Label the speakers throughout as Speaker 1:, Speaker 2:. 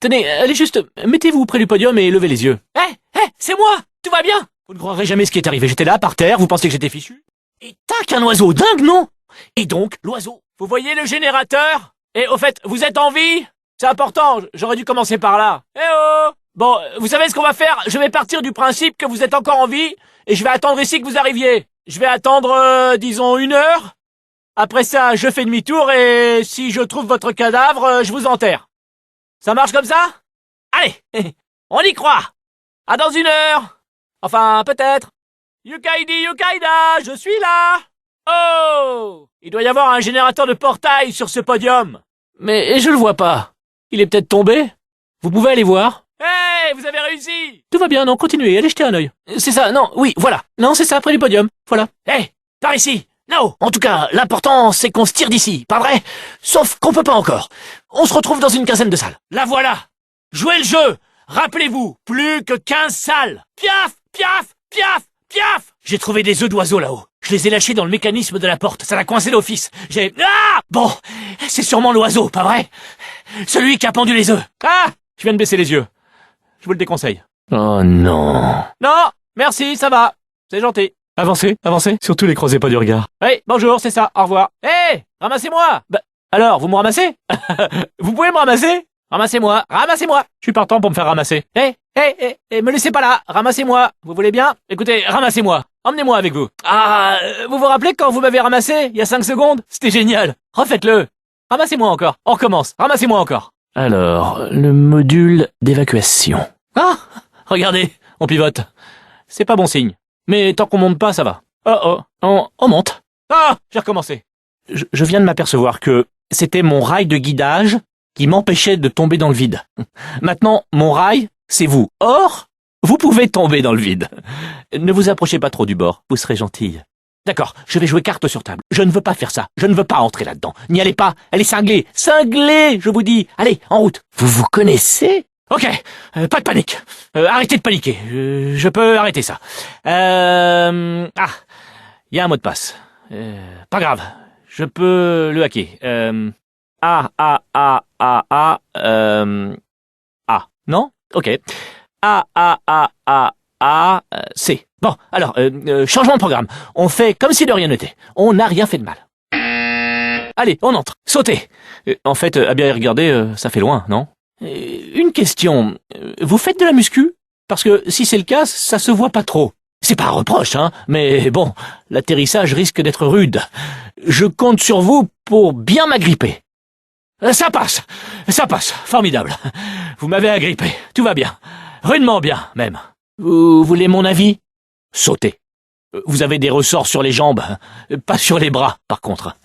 Speaker 1: Tenez, allez juste, mettez-vous près du podium et levez les yeux. C'est moi! Tout va bien! Vous ne croirez jamais ce qui est arrivé. J'étais là, par terre, vous pensiez que j'étais fichu? Et tac, un oiseau dingue, non? Et donc, l'oiseau. Vous voyez le générateur? Et au fait, vous êtes en vie? C'est important, j'aurais dû commencer par là. Eh oh! Bon, vous savez ce qu'on va faire? Je vais partir du principe que vous êtes encore en vie, et je vais attendre ici que vous arriviez. Je vais attendre, disons, 1 heure. Après ça, je fais demi-tour, et si je trouve votre cadavre, je vous enterre. Ça marche comme ça? Allez, on y croit. À dans 1 heure. Enfin, peut-être. Yukaidi Yukaida, je suis là. Oh! Il doit y avoir un générateur de portail sur ce podium. Mais je le vois pas. Il est peut-être tombé? Vous pouvez aller voir? Hey, vous avez réussi! Tout va bien, non, continuez, allez jeter un œil. C'est ça, non, oui, voilà. Non, c'est ça, près du podium, voilà. Hey, par ici! Là-haut! En tout cas, l'important, c'est qu'on se tire d'ici, pas vrai? Sauf qu'on peut pas encore. On se retrouve dans une quinzaine de salles. La voilà! Jouez le jeu! Rappelez-vous, plus que 15 salles! Piaf! Piaf! Piaf! Piaf! J'ai trouvé des œufs d'oiseaux là-haut. Je les ai lâchés dans le mécanisme de la porte, ça l'a coincé d'office. Bon, c'est sûrement l'oiseau, pas vrai? Celui qui a pendu les œufs. Ah! Je viens de baisser les yeux. Je vous le déconseille. Oh non. Non, merci, ça va. C'est gentil. Avancez, avancez. Surtout les croisez pas du regard. Oui, bonjour, c'est ça, au revoir. Hé, ramassez-moi. Bah, alors, vous me ramassez? Vous pouvez me ramasser? Ramassez-moi, ramassez-moi. Je suis partant pour me faire ramasser. Me laissez pas là, ramassez-moi. Vous voulez bien? Écoutez, ramassez-moi. Emmenez-moi avec vous. Ah, vous vous rappelez quand vous m'avez ramassé, il y a 5 secondes? C'était génial. Refaites-le. Ramassez-moi encore. On recommence. Ramassez-moi encore. Alors, le module d'évacuation. Ah, regardez, on pivote. C'est pas bon signe. Mais tant qu'on monte pas, ça va. On monte. Ah, j'ai recommencé. Je viens de m'apercevoir que c'était mon rail de guidage qui m'empêchait de tomber dans le vide. Maintenant, mon rail, c'est vous. Or, vous pouvez tomber dans le vide. Ne vous approchez pas trop du bord, vous serez gentille. D'accord, je vais jouer carte sur table. Je ne veux pas faire ça. Je ne veux pas entrer là-dedans. N'y allez pas. Elle est cinglée. Cinglée, je vous dis. Allez, en route. Vous vous connaissez? Ok, pas de panique. Arrêtez de paniquer. Je peux arrêter ça. Il y a un mot de passe. Pas grave. Je peux le hacker. Non? Ok. C. Bon, alors, changement de programme. On fait comme si de rien n'était. On n'a rien fait de mal. Allez, on entre. Sautez. En fait, à bien y regarder, ça fait loin, non? Une question. Vous faites de la muscu? Parce que si c'est le cas, ça se voit pas trop. C'est pas un reproche, hein, mais bon, l'atterrissage risque d'être rude. Je compte sur vous pour bien m'agripper. Ça passe, formidable. Vous m'avez agrippé, tout va bien. Rudement bien, même. Vous voulez mon avis? Sautez. Vous avez des ressorts sur les jambes, pas sur les bras, par contre.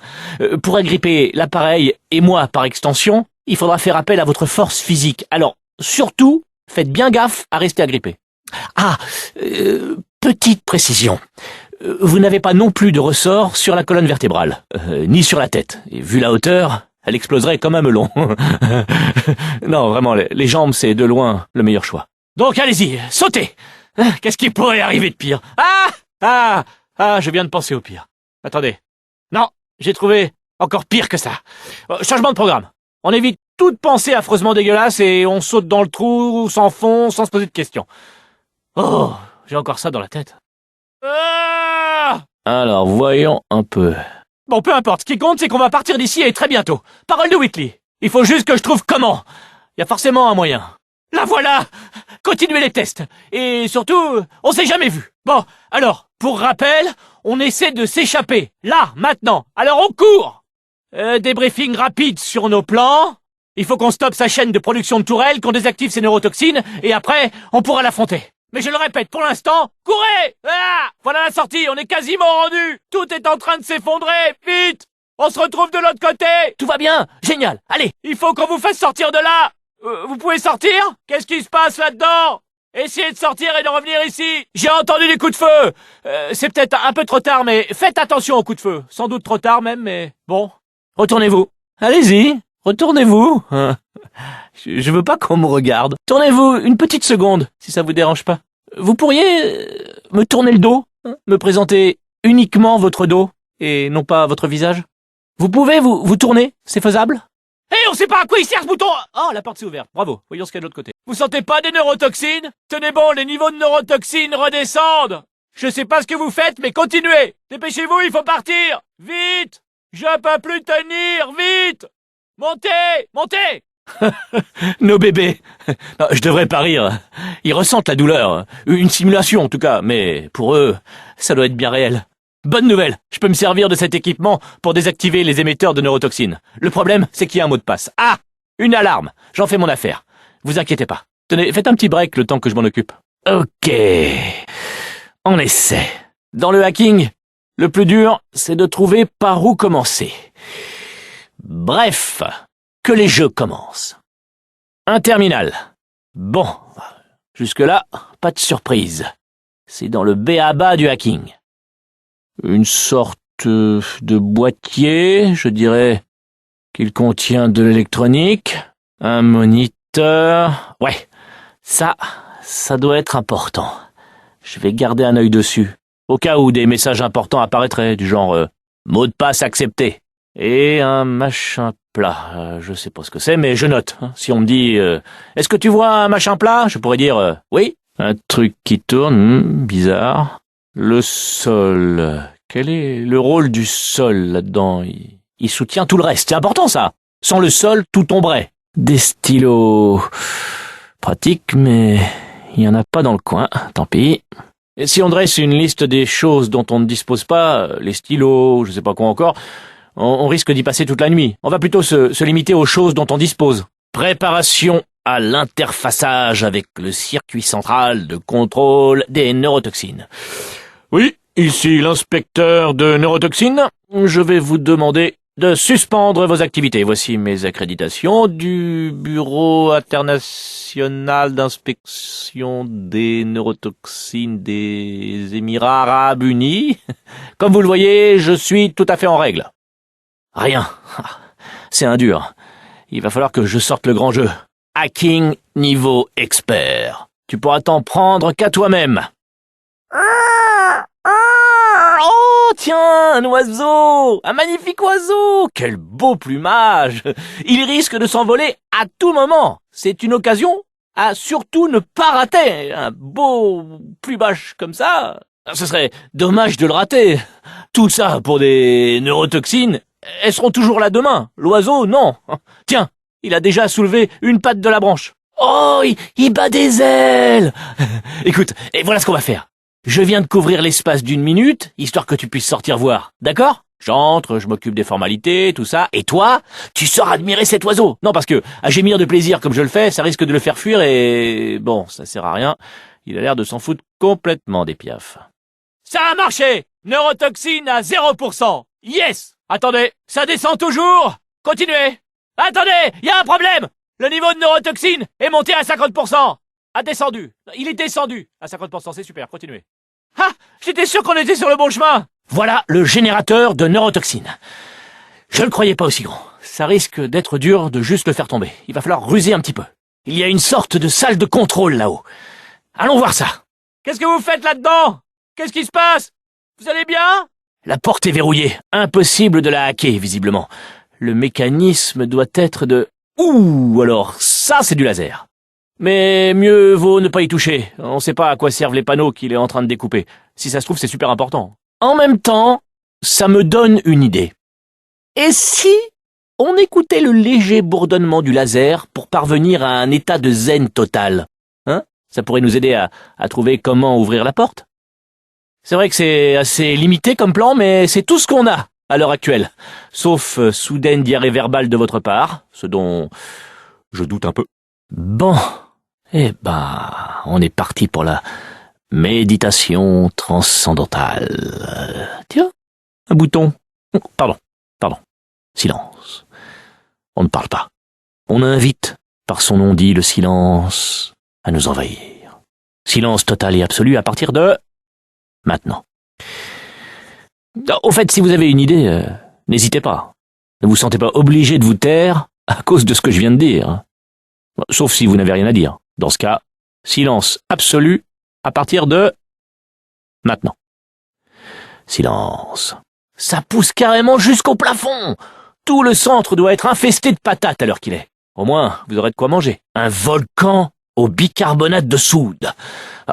Speaker 1: Pour agripper l'appareil, et moi par extension, il faudra faire appel à votre force physique. Alors, surtout, faites bien gaffe à rester agrippé. Petite précision. Vous n'avez pas non plus de ressort sur la colonne vertébrale, ni sur la tête. Et vu la hauteur, elle exploserait comme un melon. Non, vraiment, les jambes, c'est de loin le meilleur choix. Donc allez-y, sautez. Qu'est-ce qui pourrait arriver de pire? Je viens de penser au pire. Attendez. Non, j'ai trouvé encore pire que ça. Changement de programme. On évite toute pensée affreusement dégueulasse et on saute dans le trou, sans fond, sans se poser de questions. Oh, j'ai encore ça dans la tête. Alors, voyons un peu. Bon, peu importe. Ce qui compte, c'est qu'on va partir d'ici et très bientôt. Parole de Whitley. Il faut juste que je trouve comment. Il y a forcément un moyen. La voilà! Continuez les tests. Et surtout, on s'est jamais vu. Bon, alors, pour rappel, on essaie de s'échapper. Là, maintenant. Alors on court! Débriefing rapide sur nos plans. Il faut qu'on stoppe sa chaîne de production de tourelles, qu'on désactive ses neurotoxines, et après, on pourra l'affronter. Mais je le répète, pour l'instant, courez! Voilà la sortie, on est quasiment rendu! Tout est en train de s'effondrer! Vite! On se retrouve de l'autre côté! Tout va bien! Génial! Allez! Il faut qu'on vous fasse sortir de là! Vous pouvez sortir? Qu'est-ce qui se passe là-dedans? Essayez de sortir et de revenir ici! J'ai entendu des coups de feu! C'est peut-être un peu trop tard, mais faites attention aux coups de feu. Sans doute trop tard même, mais bon. Retournez-vous. Allez-y! Retournez-vous! Je veux pas qu'on me regarde. Tournez-vous une petite seconde, si ça vous dérange pas. Vous pourriez me tourner le dos? Me présenter uniquement votre dos, et non pas votre visage? Vous pouvez vous tourner? C'est faisable? Hé, on sait pas à quoi il sert ce bouton! Oh, la porte s'est ouverte. Bravo. Voyons ce qu'il y a de l'autre côté. Vous sentez pas des neurotoxines? Tenez bon, les niveaux de neurotoxines redescendent! Je sais pas ce que vous faites, mais continuez! Dépêchez-vous, il faut partir! Vite! Je peux plus tenir! Vite! Montez! Montez! Nos bébés. Non, je devrais pas rire. Ils ressentent la douleur. Une simulation en tout cas, mais pour eux, ça doit être bien réel. Bonne nouvelle, je peux me servir de cet équipement pour désactiver les émetteurs de neurotoxines. Le problème, c'est qu'il y a un mot de passe. Ah! Une alarme. J'en fais mon affaire. Vous inquiétez pas. Tenez, faites un petit break le temps que je m'en occupe. Ok. On essaie. Dans le hacking, le plus dur, c'est de trouver par où commencer. Bref, que les jeux commencent. Un terminal. Bon, jusque-là, pas de surprise. C'est dans le b.a.-ba du hacking. Une sorte de boîtier, je dirais qu'il contient de l'électronique, un moniteur. Ouais, ça doit être important. Je vais garder un œil dessus, au cas où des messages importants apparaîtraient, du genre mot de passe accepté. Et un machin plat. Je sais pas ce que c'est, mais je note. Si on me dit est-ce que tu vois un machin plat? Je pourrais dire oui. Un truc qui tourne, bizarre. Le sol. Quel est le rôle du sol là-dedans? Il soutient tout le reste. C'est important ça. Sans le sol, tout tomberait. Des stylos pratiques, mais il n'y en a pas dans le coin. Tant pis. Et si on dresse une liste des choses dont on ne dispose pas, les stylos, je sais pas quoi encore, on risque d'y passer toute la nuit. On va plutôt se limiter aux choses dont on dispose. Préparation à l'interfaçage avec le circuit central de contrôle des neurotoxines. Oui, ici l'inspecteur de neurotoxines. Je vais vous demander de suspendre vos activités. Voici mes accréditations du Bureau international d'inspection des neurotoxines des Émirats arabes unis. Comme vous le voyez, je suis tout à fait en règle. Rien. C'est un dur. Il va falloir que je sorte le grand jeu. Hacking niveau expert. Tu pourras t'en prendre qu'à toi-même. Oh, tiens, un oiseau! Un magnifique oiseau! Quel beau plumage! Il risque de s'envoler à tout moment. C'est une occasion à surtout ne pas rater. Un beau plumage comme ça, ce serait dommage de le rater. Tout ça pour des neurotoxines. Elles seront toujours là demain. L'oiseau, non. Tiens, il a déjà soulevé une patte de la branche. Oh, il bat des ailes. Écoute, et voilà ce qu'on va faire. Je viens de couvrir l'espace d'1 minute, histoire que tu puisses sortir voir. D'accord? J'entre, je m'occupe des formalités, tout ça. Et toi, tu sors admirer cet oiseau. Non, parce que, à gémir de plaisir comme je le fais, ça risque de le faire fuir et... Bon, ça sert à rien. Il a l'air de s'en foutre complètement des piafs. Ça a marché! Neurotoxine à 0%. Yes! Attendez, ça descend toujours? Continuez! Attendez, il y a un problème! Le niveau de neurotoxine est monté à 50%. A descendu. Il est descendu à 50%, c'est super, continuez. Ah! J'étais sûr qu'on était sur le bon chemin! Voilà le générateur de neurotoxines. Je le croyais pas aussi grand. Ça risque d'être dur de juste le faire tomber. Il va falloir ruser un petit peu. Il y a une sorte de salle de contrôle là-haut. Allons voir ça. Qu'est-ce que vous faites là-dedans? Qu'est-ce qui se passe? Vous allez bien? La porte est verrouillée. Impossible de la hacker, visiblement. Le mécanisme doit être de... Ouh, alors ça c'est du laser. Mais mieux vaut ne pas y toucher. On sait pas à quoi servent les panneaux qu'il est en train de découper. Si ça se trouve, c'est super important. En même temps, ça me donne une idée. Et si on écoutait le léger bourdonnement du laser pour parvenir à un état de zen total? Hein? Ça pourrait nous aider à trouver comment ouvrir la porte. C'est vrai que c'est assez limité comme plan, mais c'est tout ce qu'on a à l'heure actuelle. Sauf soudaine diarrhée verbale de votre part, ce dont je doute un peu. Bon, eh ben, on est parti pour la méditation transcendantale. Tiens, un bouton. Pardon. Silence. On ne parle pas. On invite, par son nom dit, le silence à nous envahir. Silence total et absolu à partir de... maintenant. Au fait, si vous avez une idée, n'hésitez pas. Ne vous sentez pas obligé de vous taire à cause de ce que je viens de dire. Sauf si vous n'avez rien à dire. Dans ce cas, silence absolu à partir de... maintenant. Silence. Ça pousse carrément jusqu'au plafond. Tout le centre doit être infesté de patates à l'heure qu'il est. Au moins, vous aurez de quoi manger. Un volcan au bicarbonate de soude.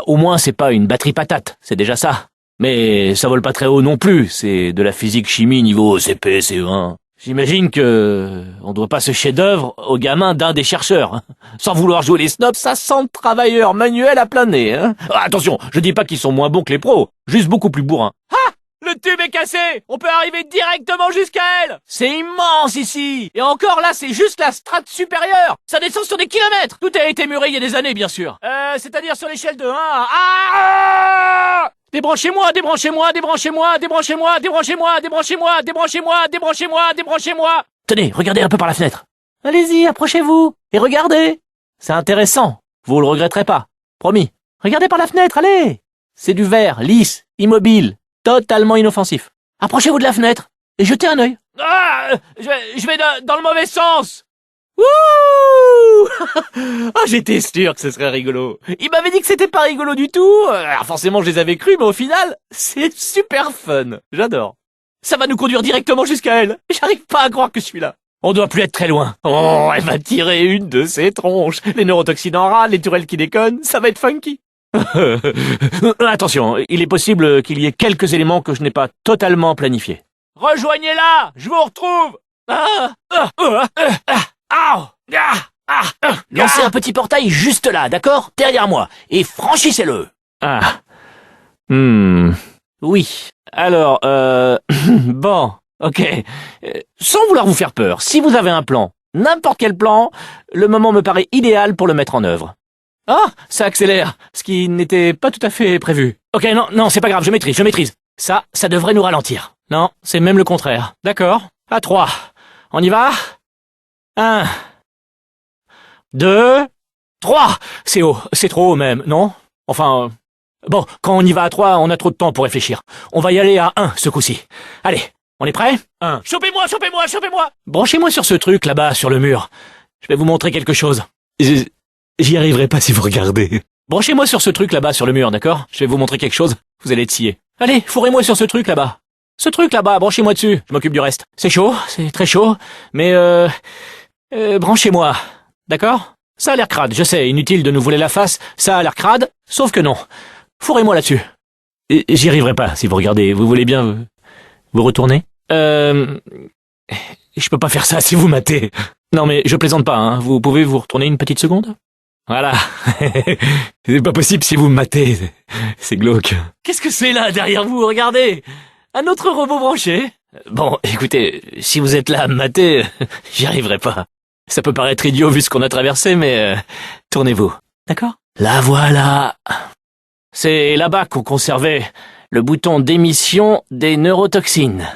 Speaker 1: Au moins, c'est pas une batterie patate, c'est déjà ça. Mais ça vole pas très haut non plus, c'est de la physique-chimie niveau CP, CE1. J'imagine que on doit pas ce chef-d'œuvre aux gamins d'un des chercheurs. Sans vouloir jouer les snobs, ça sent le travailleur manuel à plein nez. Hein. Attention, je dis pas qu'ils sont moins bons que les pros, juste beaucoup plus bourrins. Ah! Le tube est cassé! On peut arriver directement jusqu'à elle! C'est immense ici! Et encore là, c'est juste la strate supérieure! Ça descend sur des kilomètres! Tout a été muré il y a des années, bien sûr. C'est-à-dire sur l'échelle de 1 à... Ah! Débranchez-moi, débranchez-moi, débranchez-moi, débranchez-moi, débranchez-moi, débranchez-moi, débranchez-moi, débranchez-moi, débranchez-moi! Tenez, regardez un peu par la fenêtre. Allez-y, approchez-vous. Et regardez. C'est intéressant. Vous le regretterez pas. Promis. Regardez par la fenêtre, allez! C'est du verre, lisse, immobile. Totalement inoffensif. Approchez-vous de la fenêtre et jetez un œil. Ah, je vais dans le mauvais sens. Wouh! Ah, j'étais sûr que ce serait rigolo. Il m'avait dit que c'était pas rigolo du tout. Alors forcément, je les avais crus, mais au final, c'est super fun. J'adore. Ça va nous conduire directement jusqu'à elle. J'arrive pas à croire que je suis là. On doit plus être très loin. Oh, elle va tirer une de ses tronches. Les neurotoxines en râle, les tourelles qui déconnent, ça va être funky. Attention, il est possible qu'il y ait quelques éléments que je n'ai pas totalement planifiés. Rejoignez-la, je vous retrouve. Lancez un petit portail juste là, d'accord? Derrière moi, et franchissez-le. Ah. Oui. Alors, bon, ok. Sans vouloir vous faire peur, si vous avez un plan, n'importe quel plan, le moment me paraît idéal pour le mettre en œuvre. Ah, ça accélère, ce qui n'était pas tout à fait prévu. Ok, non, c'est pas grave, je maîtrise. Ça devrait nous ralentir. Non, c'est même le contraire. D'accord. À 3. On y va? 1, 2, 3. C'est haut, c'est trop haut même, non? Enfin, bon, quand on y va à 3, on a trop de temps pour réfléchir. On va y aller à 1 ce coup-ci. Allez, on est prêt? 1. Chopez-moi! Branchez-moi sur ce truc là-bas, sur le mur. Je vais vous montrer quelque chose. J'y arriverai pas si vous regardez. Branchez-moi sur ce truc là-bas sur le mur, d'accord? Je vais vous montrer quelque chose. Vous allez être scié. Allez, fourrez-moi sur ce truc là-bas. Ce truc là-bas, branchez-moi dessus. Je m'occupe du reste. C'est chaud, c'est très chaud, mais branchez-moi. D'accord? Ça a l'air crade, je sais, inutile de nous voler la face. Ça a l'air crade, sauf que non. Fourrez-moi là-dessus. J'y arriverai pas si vous regardez. Vous voulez bien vous retourner? Je peux pas faire ça si vous matez. Non mais je plaisante pas, hein. Vous pouvez vous retourner une petite seconde? Voilà. C'est pas possible si vous me matez. C'est glauque. Qu'est-ce que c'est là derrière vous? Regardez. Un autre robot branché. Bon, écoutez, si vous êtes là à me mater, j'y arriverai pas. Ça peut paraître idiot vu ce qu'on a traversé, mais tournez-vous. D'accord? La voilà. C'est là-bas qu'on conservait le bouton d'émission des neurotoxines.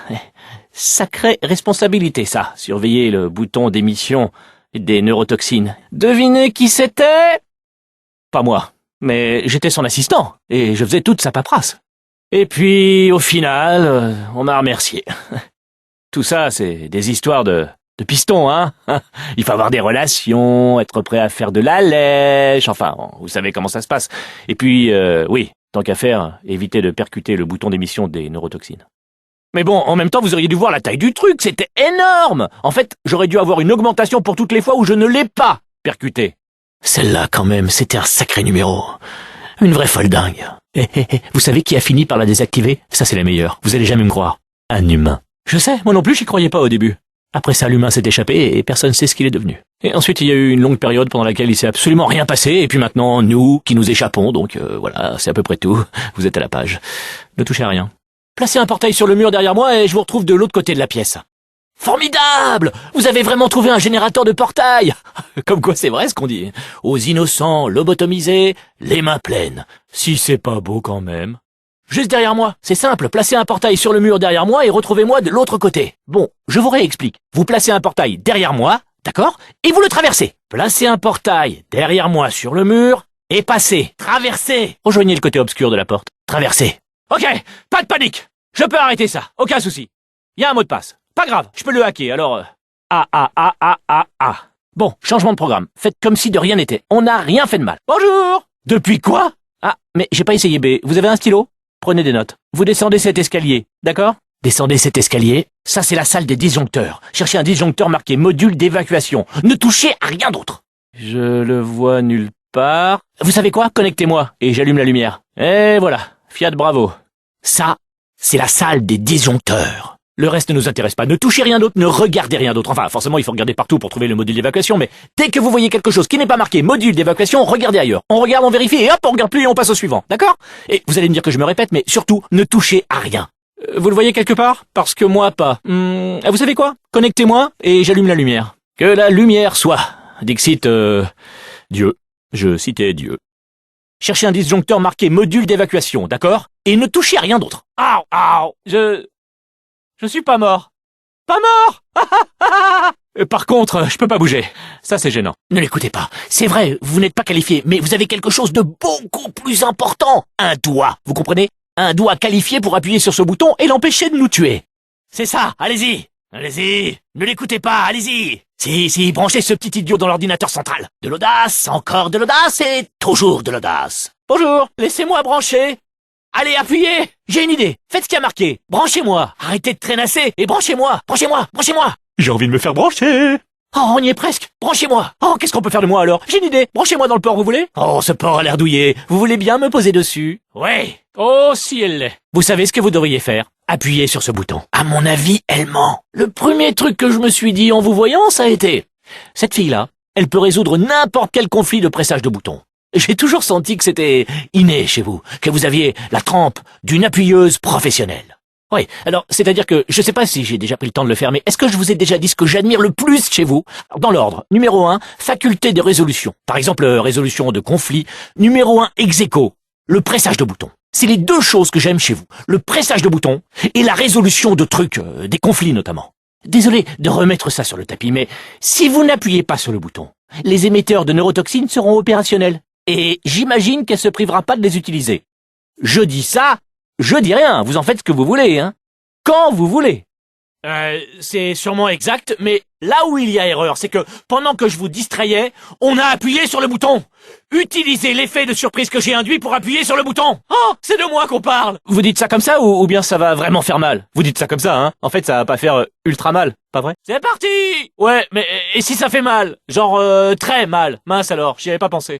Speaker 1: Sacrée responsabilité, ça, surveiller le bouton d'émission des neurotoxines. Devinez qui c'était? Pas moi, mais j'étais son assistant, et je faisais toute sa paperasse. Et puis, au final, on m'a remercié. Tout ça, c'est des histoires de piston, hein? Il faut avoir des relations, être prêt à faire de la lèche, enfin, vous savez comment ça se passe. Et puis, oui, tant qu'à faire, éviter de percuter le bouton d'émission des neurotoxines. Mais bon, en même temps, vous auriez dû voir la taille du truc, c'était énorme! En fait, j'aurais dû avoir une augmentation pour toutes les fois où je ne l'ai pas percuté. Celle-là, quand même, c'était un sacré numéro. Une vraie folle dingue. Vous savez qui a fini par la désactiver? Ça, c'est la meilleure. Vous allez jamais me croire. Un humain. Je sais, moi non plus, j'y croyais pas au début. Après ça, l'humain s'est échappé et personne sait ce qu'il est devenu. Et ensuite, il y a eu une longue période pendant laquelle il s'est absolument rien passé, et puis maintenant, nous, qui nous échappons, donc voilà, c'est à peu près tout. Vous êtes à la page. Ne touchez à rien. Placez un portail sur le mur derrière moi et je vous retrouve de l'autre côté de la pièce. Formidable! Vous avez vraiment trouvé un générateur de portail! Comme quoi c'est vrai ce qu'on dit. Aux innocents lobotomisés, les mains pleines. Si c'est pas beau quand même. Juste derrière moi, c'est simple, placez un portail sur le mur derrière moi et retrouvez-moi de l'autre côté. Bon, je vous réexplique. Vous placez un portail derrière moi, d'accord? Et vous le traversez. Placez un portail derrière moi sur le mur et passez. Traversez. Rejoignez le côté obscur de la porte. Traversez. Ok, pas de panique. Je peux arrêter ça, aucun souci. Il y a un mot de passe. Pas grave, je peux le hacker, alors... Bon, changement de programme. Faites comme si de rien n'était. On n'a rien fait de mal. Bonjour! Depuis quoi? Ah, mais j'ai pas essayé B. Vous avez un stylo? Prenez des notes. Vous descendez cet escalier, d'accord? Descendez cet escalier. Ça, c'est la salle des disjoncteurs. Cherchez un disjoncteur marqué module d'évacuation. Ne touchez à rien d'autre. Je le vois nulle part. Vous savez quoi? Connectez-moi et j'allume la lumière. Et voilà. Fiat Bravo. Ça, c'est la salle des disjoncteurs. Le reste ne nous intéresse pas. Ne touchez rien d'autre, ne regardez rien d'autre. Enfin, forcément, il faut regarder partout pour trouver le module d'évacuation, mais dès que vous voyez quelque chose qui n'est pas marqué module d'évacuation, regardez ailleurs. On regarde, on vérifie, et hop, on regarde plus et on passe au suivant. D'accord? Et vous allez me dire que je me répète, mais surtout, ne touchez à rien. Vous le voyez quelque part? Parce que moi, pas. Vous savez quoi? Connectez-moi et j'allume la lumière. Que la lumière soit. Dixit, Dieu. Je citais Dieu. Cherchez un disjoncteur marqué module d'évacuation, d'accord? Et ne touchez à rien d'autre. Je suis pas mort. Pas mort. Par contre, je peux pas bouger. Ça, c'est gênant. Ne l'écoutez pas. C'est vrai, vous n'êtes pas qualifié, mais vous avez quelque chose de beaucoup plus important. Un doigt, vous comprenez? Un doigt qualifié pour appuyer sur ce bouton et l'empêcher de nous tuer. C'est ça, allez-y. Allez-y. Ne l'écoutez pas, allez-y. Si, branchez ce petit idiot dans l'ordinateur central. De l'audace, encore de l'audace et toujours de l'audace. Bonjour, laissez-moi brancher. Allez, appuyez! J'ai une idée. Faites ce qu'il y a marqué. Branchez-moi. Arrêtez de traînasser et branchez-moi. Branchez-moi. J'ai envie de me faire brancher. Oh, on y est presque. Branchez-moi. Oh, qu'est-ce qu'on peut faire de moi alors? J'ai une idée. Branchez-moi dans le port, vous voulez? Oh, ce port a l'air douillet. Vous voulez bien me poser dessus? Ouais. Oh, si elle l'est. Vous savez ce que vous devriez faire? Appuyez sur ce bouton. À mon avis, elle ment. Le premier truc que je me suis dit en vous voyant, ça a été... Cette fille-là, elle peut résoudre n'importe quel conflit de pressage de boutons. J'ai toujours senti que c'était inné chez vous, que vous aviez la trempe d'une appuyeuse professionnelle. Oui, alors, c'est-à-dire que, je sais pas si j'ai déjà pris le temps de le faire, mais est-ce que je vous ai déjà dit ce que j'admire le plus chez vous? Dans l'ordre, numéro 1, faculté de résolution. Par exemple, résolution de conflits. Numéro 1, ex aequo, le pressage de boutons. C'est les deux choses que j'aime chez vous, le pressage de boutons et la résolution de trucs, des conflits notamment. Désolé de remettre ça sur le tapis, mais si vous n'appuyez pas sur le bouton, les émetteurs de neurotoxines seront opérationnels. Et j'imagine qu'elle se privera pas de les utiliser. Je dis ça, je dis rien, vous en faites ce que vous voulez, hein. Quand vous voulez. C'est sûrement exact, mais là où il y a erreur, c'est que pendant que je vous distrayais, on a appuyé sur le bouton. Utilisez l'effet de surprise que j'ai induit pour appuyer sur le bouton. Oh, c'est de moi qu'on parle. Vous dites ça comme ça ou bien ça va vraiment faire mal? Vous dites ça comme ça, hein. En fait, ça va pas faire ultra mal, pas vrai? C'est parti. Ouais, mais et si ça fait mal? Genre très mal. Mince alors, j'y avais pas pensé.